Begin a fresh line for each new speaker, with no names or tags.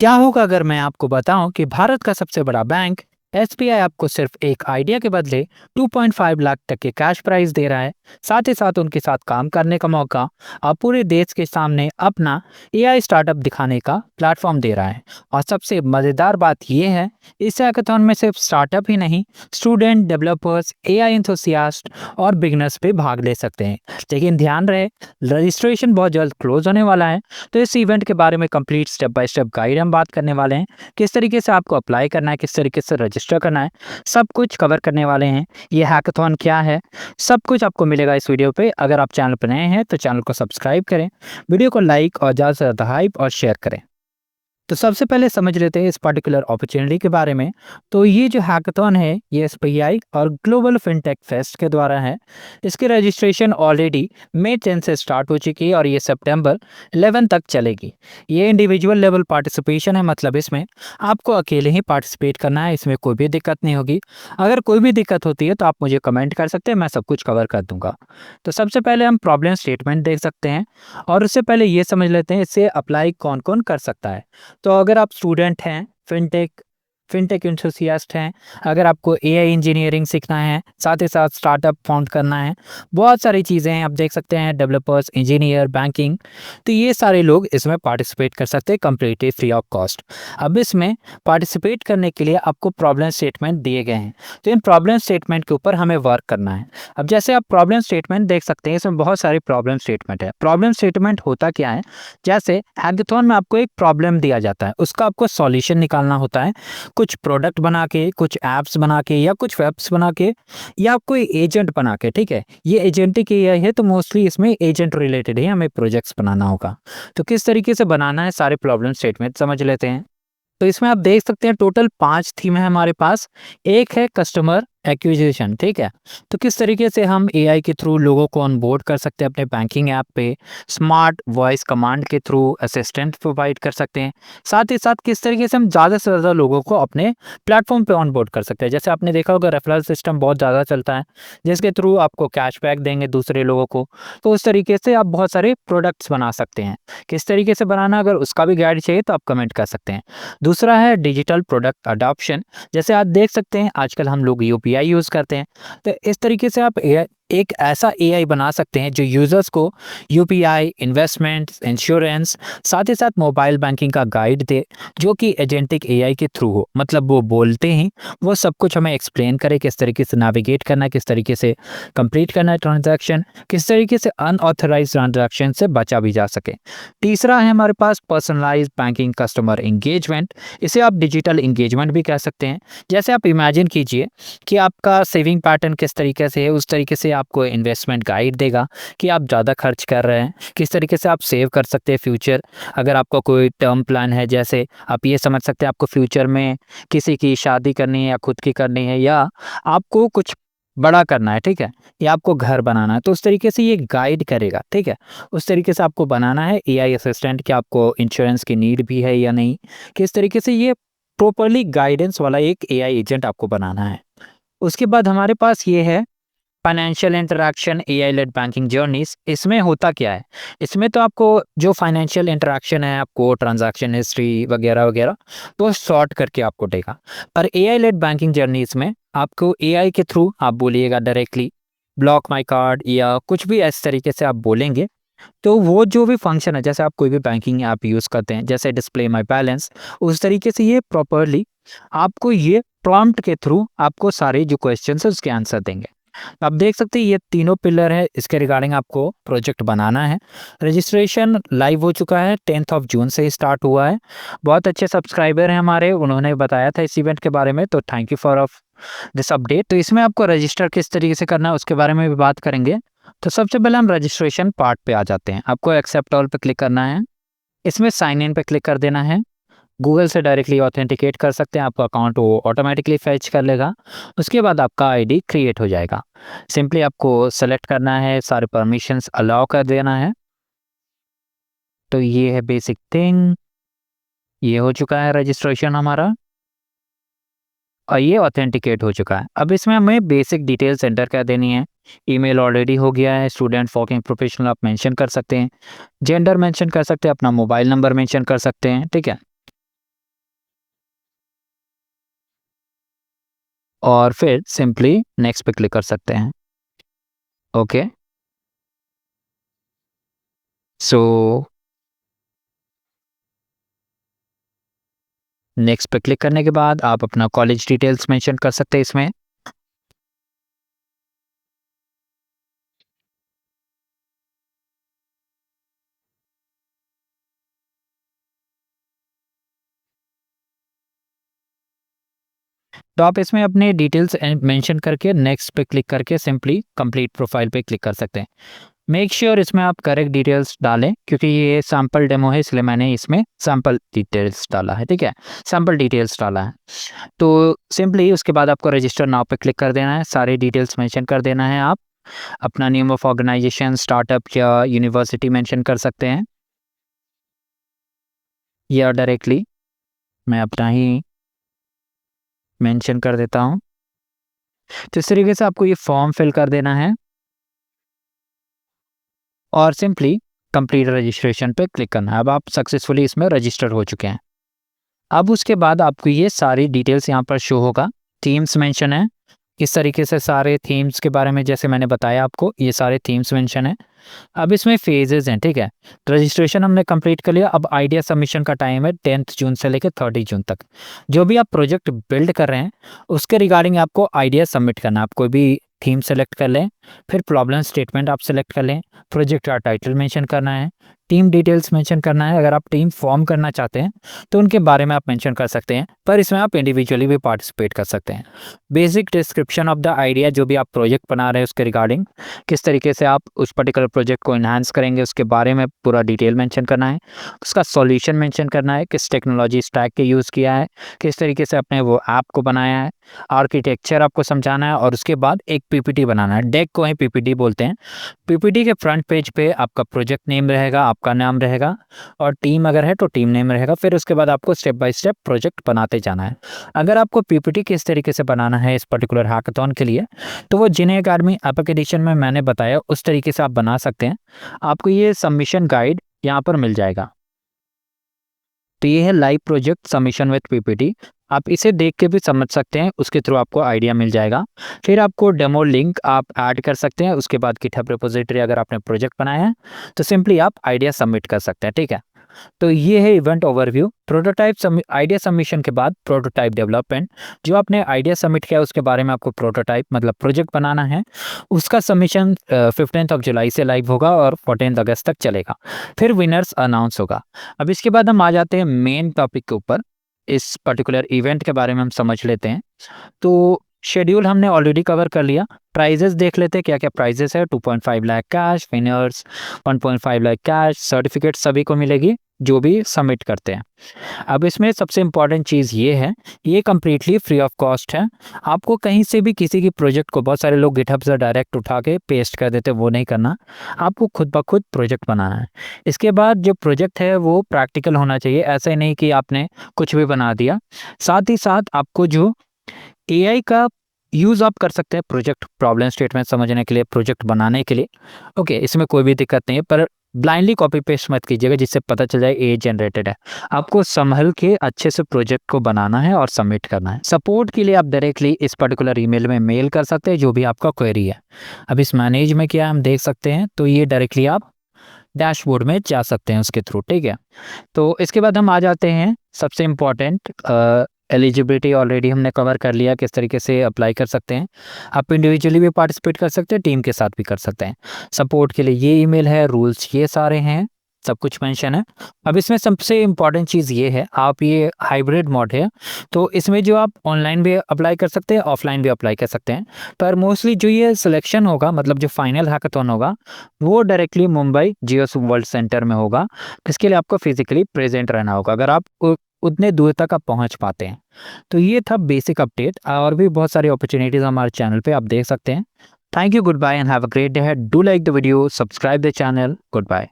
क्या होगा अगर मैं आपको बताऊं कि भारत का सबसे बड़ा बैंक एसबीआई आपको सिर्फ एक आइडिया के बदले 2.5 लाख तक के कैश प्राइज दे रहा है। साथ ही साथ उनके साथ काम करने का मौका और पूरे देश के सामने अपना एआई स्टार्टअप दिखाने का प्लेटफॉर्म दे रहा है। और सबसे मज़ेदार बात यह है, इस हैकाथॉन में सिर्फ स्टार्टअप ही नहीं, स्टूडेंट, डेवलपर्स, एआई एंथुसियास्ट और बिगनर्स भी भाग ले सकते हैं। लेकिन ध्यान रहे, रजिस्ट्रेशन बहुत जल्द क्लोज होने वाला है। तो इस इवेंट के बारे में complete step by step guide हम बात करने वाले हैं। किस तरीके से आपको अप्लाई करना है, किस तरीके से रजिस्टर करना है, सब कुछ कवर करने वाले हैं। ये हैकाथॉन क्या है, सब कुछ आपको मिलेगा इस वीडियो पे। अगर आप चैनल पर नए हैं तो चैनल को सब्सक्राइब करें, वीडियो को लाइक और ज़्यादा से ज़्यादा हाइप और शेयर करें। तो सबसे पहले समझ लेते हैं इस पर्टिकुलर अपॉर्चुनिटी के बारे में। तो ये जो हैकाथॉन है, ये एसबीआई और ग्लोबल फिनटेक फेस्ट के द्वारा है। इसकी रजिस्ट्रेशन ऑलरेडी मई 10 से स्टार्ट हो चुकी है और ये सितंबर 11 तक चलेगी। ये इंडिविजुअल लेवल पार्टिसिपेशन है, मतलब इसमें आपको अकेले ही पार्टिसिपेट करना है, इसमें कोई भी दिक्कत नहीं होगी। अगर कोई भी दिक्कत होती है तो आप मुझे कमेंट कर सकते हैं, मैं सब कुछ कवर कर दूंगा। तो सबसे पहले हम प्रॉब्लम स्टेटमेंट देख सकते हैं और उससे पहले ये समझ लेते हैं इसे अप्लाई कौन कौन कर सकता है। तो अगर आप स्टूडेंट हैं, फिनटेक फिनटेक एंथुसियास्ट हैं, अगर आपको एआई इंजीनियरिंग सीखना है, साथ ही साथ स्टार्टअप फाउंड करना है, बहुत सारी चीज़ें हैं, आप देख सकते हैं, डेवलपर्स, इंजीनियर, बैंकिंग, तो ये सारे लोग इसमें पार्टिसिपेट कर सकते हैं कंप्लीटली फ्री ऑफ कॉस्ट। अब इसमें पार्टिसिपेट करने के लिए आपको प्रॉब्लम स्टेटमेंट दिए गए हैं, तो इन प्रॉब्लम स्टेटमेंट के ऊपर हमें वर्क करना है। अब जैसे आप प्रॉब्लम स्टेटमेंट देख सकते हैं, इसमें बहुत सारी प्रॉब्लम स्टेटमेंट है। प्रॉब्लम स्टेटमेंट होता क्या है, जैसे हैकाथॉन में आपको एक प्रॉब्लम दिया जाता है, उसका आपको सॉल्यूशन निकालना होता है, कुछ प्रोडक्ट बना के, कुछ ऐप्स बना के या कुछ वेब्स बना के या कोई एजेंट बना के। ठीक है, ये एजेंटिक एआई है तो मोस्टली इसमें एजेंट रिलेटेड ही हमें प्रोजेक्ट्स बनाना होगा। तो किस तरीके से बनाना है, सारे प्रॉब्लम स्टेटमेंट समझ लेते हैं। तो इसमें आप देख सकते हैं टोटल 5 थीम है हमारे पास। एक है कस्टमर एक्विजिशन, ठीक है, तो किस तरीके से हम एआई के थ्रू लोगों को ऑनबोर्ड कर सकते हैं अपने बैंकिंग ऐप पे, स्मार्ट वॉइस कमांड के थ्रू असिस्टेंट प्रोवाइड कर सकते हैं। साथ ही साथ किस तरीके से हम ज़्यादा से ज़्यादा लोगों को अपने प्लेटफॉर्म पे ऑनबोर्ड कर सकते हैं। जैसे आपने देखा होगा रेफरल सिस्टम बहुत ज़्यादा चलता है, जिसके थ्रू आपको कैशबैक देंगे दूसरे लोगों को। तो उस तरीके से आप बहुत सारे प्रोडक्ट्स बना सकते हैं। किस तरीके से बनाना, अगर उसका भी गाइड चाहिए तो आप कमेंट कर सकते हैं। दूसरा है डिजिटल प्रोडक्ट अडॉप्शन। जैसे आप देख सकते हैं आजकल हम लोग यूपीआई यूज़ करते हैं, तो इस तरीके से आप एक ऐसा एआई बना सकते हैं जो यूज़र्स को यूपीआई, इन्वेस्टमेंट्स, इंश्योरेंस, साथ ही साथ मोबाइल बैंकिंग का गाइड दे, जो कि एजेंटिक एआई के थ्रू हो। मतलब वो बोलते ही वो सब कुछ हमें एक्सप्लेन करे, किस तरीके से नेविगेट करना है, किस तरीके से कंप्लीट करना है ट्रांजैक्शन, किस तरीके से अनऑथराइज्ड ट्रांजैक्शन से बचा भी जा सके। तीसरा है हमारे पास पर्सनलाइज्ड बैंकिंग कस्टमर एंगेजमेंट। इसे आप डिजिटल एंगेजमेंट भी कह सकते हैं। जैसे आप इमेजिन कीजिए कि आपका सेविंग पैटर्न किस तरीके से है, उस तरीके से आपको इन्वेस्टमेंट गाइड देगा कि आप ज़्यादा खर्च कर रहे हैं, किस तरीके से आप सेव कर सकते हैं फ्यूचर। अगर आपका कोई टर्म प्लान है, जैसे आप ये समझ सकते हैं आपको फ्यूचर में किसी की शादी करनी है या खुद की करनी है, या आपको कुछ बड़ा करना है, ठीक है, या आपको घर बनाना है, तो उस तरीके से ये गाइड करेगा। ठीक है, उस तरीके से आपको बनाना है एआई असिस्टेंट कि आपको इंश्योरेंस की नीड भी है या नहीं, किस तरीके से ये प्रॉपर्ली गाइडेंस वाला एक एआई एजेंट आपको बनाना है। उसके बाद हमारे पास ये है financial interaction AI led banking journeys. इसमें होता क्या है, इसमें तो आपको जो फाइनेंशियल इंटरैक्शन है, आपको ट्रांजैक्शन हिस्ट्री वगैरह वगैरह तो शॉर्ट करके आपको देगा। पर एआई लेड बैंकिंग जर्नीज में आपको एआई के थ्रू आप बोलिएगा डायरेक्टली ब्लॉक माई कार्ड या कुछ भी इस तरीके से आप बोलेंगे, तो वो जो भी फंक्शन है, जैसे आप कोई भी बैंकिंग ऐप यूज़ करते हैं, जैसे डिस्प्ले माई बैलेंस, उस तरीके से ये प्रॉपरली आपको ये प्रॉम्प्ट के थ्रू आपको सारे जो क्वेश्चन है उसके आंसर देंगे। आप देख सकते हैं ये तीनों पिलर है, इसके रिगार्डिंग आपको प्रोजेक्ट बनाना है। रजिस्ट्रेशन लाइव हो चुका है, 10 जून से ही स्टार्ट हुआ है। बहुत अच्छे सब्सक्राइबर हैं हमारे, उन्होंने बताया था इस इवेंट के बारे में, तो thank you for of this update. तो इसमें आपको रजिस्टर किस तरीके से करना है उसके बारे में भी बात करेंगे। तो सबसे पहले हम रजिस्ट्रेशन पार्ट पे आ जाते हैं। आपको एक्सेप्ट ऑल पे क्लिक करना है, इसमें साइन इन पे क्लिक कर देना है। गूगल से डायरेक्टली ऑथेंटिकेट कर सकते हैं, आपका अकाउंट वो ऑटोमेटिकली फेच कर लेगा। उसके बाद आपका आईडी क्रिएट हो जाएगा। सिंपली आपको सेलेक्ट करना है, सारे परमिशंस अलाउ कर देना है। तो ये है बेसिक थिंग, ये हो चुका है रजिस्ट्रेशन हमारा और ये ऑथेंटिकेट हो चुका है। अब इसमें हमें बेसिक डिटेल्स एंटर कर देनी है। ईमेल ऑलरेडी हो गया है, स्टूडेंट, वर्किंग प्रोफेशनल आप मेंशन कर सकते हैं, जेंडर मेंशन कर सकते हैं, अपना मोबाइल नंबर मेंशन कर सकते हैं। ठीक है, और फिर सिंपली नेक्स्ट पे क्लिक कर सकते हैं। ओके, सो नेक्स्ट पे क्लिक करने के बाद आप अपना कॉलेज डिटेल्स मेंशन कर सकते हैं इसमें। तो आप इसमें अपने डिटेल्स मेंशन करके नेक्स्ट पे क्लिक करके सिंपली कंप्लीट प्रोफाइल पे क्लिक कर सकते हैं। मेक श्योर इसमें आप करेक्ट डिटेल्स डालें, क्योंकि ये सैम्पल डेमो है इसलिए मैंने इसमें सैम्पल डिटेल्स डाला है। ठीक है, सैम्पल डिटेल्स डाला है। तो सिंपली उसके बाद आपको रजिस्टर नाउ पे क्लिक कर देना है, सारे डिटेल्स मेंशन कर देना है। आप अपना नेम ऑफ ऑर्गेनाइजेशन, स्टार्टअप या यूनिवर्सिटी मेंशन कर सकते हैं, या डायरेक्टली मैं अपना ही मेंशन कर देता हूँ। तो इस तरीके से आपको ये फॉर्म फिल कर देना है और सिंपली कंप्लीट रजिस्ट्रेशन पे क्लिक करना है। अब आप सक्सेसफुली इसमें रजिस्टर हो चुके हैं। अब उसके बाद आपको ये सारी डिटेल्स यहाँ पर शो होगा। थीम्स मेंशन है, इस तरीके से सारे थीम्स के बारे में जैसे मैंने बताया आपको, ये सारे थीम्स मेंशन है। अब इसमें फेजेस हैं। ठीक है, रजिस्ट्रेशन हमने कंप्लीट कर लिया। अब आइडिया सबमिशन का टाइम है 10 जून से लेकर 30 जून तक। जो भी आप प्रोजेक्ट बिल्ड कर रहे हैं उसके रिगार्डिंग आपको आइडिया सबमिट करना है। आप कोई भी थीम सेलेक्ट कर लें, फिर प्रॉब्लम स्टेटमेंट आप सेलेक्ट कर लें, प्रोजेक्ट का टाइटल मेंशन करना है, टीम डिटेल्स मेंशन करना है। अगर आप टीम फॉर्म करना चाहते हैं तो उनके बारे में आप मेंशन कर सकते हैं, पर इसमें आप इंडिविजुअली भी पार्टिसिपेट कर सकते हैं। Basic description of the idea, जो भी आप प्रोजेक्ट बना रहे हैं उसके रिगार्डिंग किस तरीके से आप उस पर्टिकुलर प्रोजेक्ट को इन्हांस करेंगे उसके बारे में पूरा डिटेल मेंशन करना है। उसका सॉल्यूशन मेंशन करना है, किस टेक्नोलॉजी स्टैक के यूज़ किया है, किस तरीके से आपने वो ऐप को बनाया है, आर्किटेक्चर आपको समझाना है, और उसके बाद एक पीपीटी बनाना है। डेक को ही पीपीटी बोलते हैं। पीपीटी के फ्रंट पेज पे आपका प्रोजेक्ट नेम रहेगा, आपका नाम रहेगा, और टीम अगर है तो टीम नेम रहेगा। फिर उसके बाद आपको स्टेप बाय स्टेप प्रोजेक्ट बनाते जाना है। अगर आपको पीपीटी किस तरीके से बनाना है इस पर्टिकुलर हैकाथॉन के लिए, तो वो जिन अकेडमी एपिक एडिशन में मैंने बताया उस तरीके से आप बना सकते हैं। आपको ये सबमिशन गाइड यहाँ पर मिल जाएगा। तो ये है live project submission with PPT. आप इसे देख के भी समझ सकते हैं, उसके थ्रू आपको आइडिया मिल जाएगा। फिर आपको डेमो लिंक आप ऐड कर सकते हैं। उसके बाद गिटहब रिपोजिटरी अगर आपने प्रोजेक्ट बनाया है तो सिंपली आप आइडिया सबमिट कर सकते हैं। ठीक है, तो ये है event overview. Prototype idea submission के बाद प्रोटोटाइप डेवलपमेंट। जो आपने आइडिया सबमिट किया उसके बारे में आपको प्रोटोटाइप मतलब प्रोजेक्ट बनाना है, उसका सबमिशन 15 जुलाई से लाइव होगा और 14 अगस्त तक चलेगा। फिर विनर्स अनाउंस होगा। अब इसके बाद हम आ जाते हैं मेन टॉपिक के ऊपर। इस पर्टिकुलर इवेंट के बारे में हम समझ लेते हैं। तो शेड्यूल हमने ऑलरेडी कवर कर लिया। प्राइजेस देख लेते हैं क्या क्या प्राइजेस है। 2.5 lakh cash, winners 1.5 lakh cash, certificate सभी को मिलेगी जो भी सबमिट करते हैं। अब इसमें सबसे इम्पॉर्टेंट चीज़ ये है, ये कम्प्लीटली फ्री ऑफ कॉस्ट है। आपको कहीं से भी किसी की प्रोजेक्ट को, बहुत सारे लोग गिटहब से डायरेक्ट उठा के पेस्ट कर देते हैं, वो नहीं करना। आपको खुद ब खुद प्रोजेक्ट बनाना है। इसके बाद जो प्रोजेक्ट है वो प्रैक्टिकल होना चाहिए। ऐसा ही नहीं कि आपने कुछ भी बना दिया। साथ ही साथ आपको जो एआई का यूज़ आप कर सकते हैं प्रोजेक्ट प्रॉब्लम स्टेटमेंट समझने के लिए, प्रोजेक्ट बनाने के लिए। ओके, इसमें कोई भी दिक्कत नहीं है, पर ब्लाइंडली कॉपी पेस्ट मत कीजिएगा जिससे पता चल जाए ए जनरेटेड है। आपको संभल के अच्छे से प्रोजेक्ट को बनाना है और सबमिट करना है। सपोर्ट के लिए आप डायरेक्टली इस पर्टिकुलर ईमेल में मेल कर सकते हैं जो भी आपका क्वेरी है। अब इस मैनेज में क्या हम देख सकते हैं, तो ये डायरेक्टली आप डैशबोर्ड में जा सकते हैं उसके थ्रू। ठीक है, तो इसके बाद हम आ जाते हैं सबसे इम्पॉर्टेंट एलिजिबिलिटी। ऑलरेडी हमने कवर कर लिया किस तरीके से अप्लाई कर सकते हैं। आप इंडिविजुअली भी पार्टिसिपेट कर सकते हैं, टीम के साथ भी कर सकते हैं। सपोर्ट के लिए ये ईमेल है, रूल्स ये सारे हैं, सब कुछ मेंशन है। अब इसमें सबसे इम्पॉर्टेंट चीज़ ये है, आप ये हाइब्रिड मोड है, तो इसमें जो आप ऑनलाइन भी अप्लाई कर सकते हैं, ऑफलाइन भी अप्लाई कर सकते हैं। पर मोस्टली जो ये सिलेक्शन होगा, मतलब जो फाइनल हैकाथॉन होगा, वो डायरेक्टली मुंबई जियो वर्ल्ड सेंटर में होगा। इसके लिए आपको फिजिकली प्रेजेंट रहना होगा, अगर आप उतने दूर तक आप पहुंच पाते हैं। तो ये था बेसिक अपडेट। और भी बहुत सारी अपॉर्चुनिटीज़ हमारे चैनल पे आप देख सकते हैं। Thank you, goodbye and have a great day. Do like the video, subscribe the channel. Good bye.